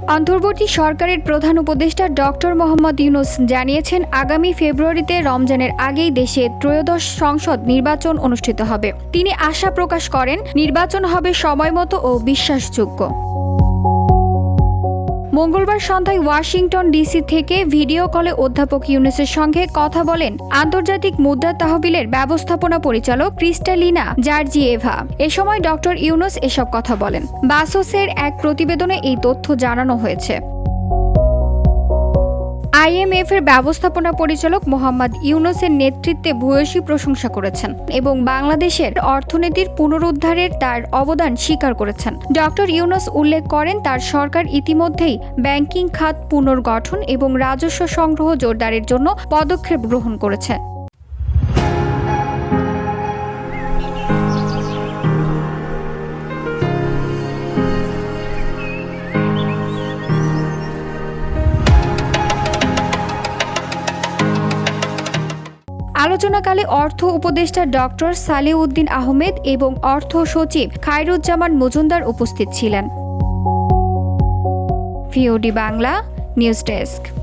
অন্তর্বর্তী সরকারের প্রধান উপদেষ্টা ডক্টর মোহাম্মদ ইউনূস জানিয়েছেন, আগামী ফেব্রুয়ারিতে রমজানের আগেই দেশে ত্রয়োদশ সংসদ নির্বাচন অনুষ্ঠিত হবে। তিনি আশা প্রকাশ করেন, নির্বাচন হবে সময়মতো ও বিশ্বাসযোগ্য। মঙ্গলবার সন্ধ্যায় ওয়াশিংটন ডিসি থেকে ভিডিও কলে অধ্যাপক ইউনূসের সঙ্গে কথা বলেন আন্তর্জাতিক মুদ্রা তহবিলের ব্যবস্থাপনা পরিচালক ক্রিস্টালিনা জর্জিয়েভা। এ সময় ডক্টর ইউনূস এসব কথা বলেন। বাসোসের এক প্রতিবেদনে এই তথ্য জানানো হয়েছে। IMF এর ব্যবস্থাপনা পরিচালক মোহাম্মদ ইউনূসের নেতৃত্বে ভূয়সী প্রশংসা করেছেন এবং বাংলাদেশের অর্থনীতির পুনরুদ্ধারের তার অবদান স্বীকার করেছেন। ডক্টর ইউনূস উল্লেখ করেন, তার সরকার ইতিমধ্যেই ব্যাংকিং খাত পুনর্গঠন এবং রাজস্ব সংগ্রহ জোরদারের জন্য পদক্ষেপ গ্রহণ করেছে। আলোচনাকালে অর্থ উপদেষ্টা ডক্টর সালেউদ্দিন আহমেদ এবং অর্থ সচিব খায়রুজ্জামান মজুমদার উপস্থিত ছিলেন। VOD Bangla news desk.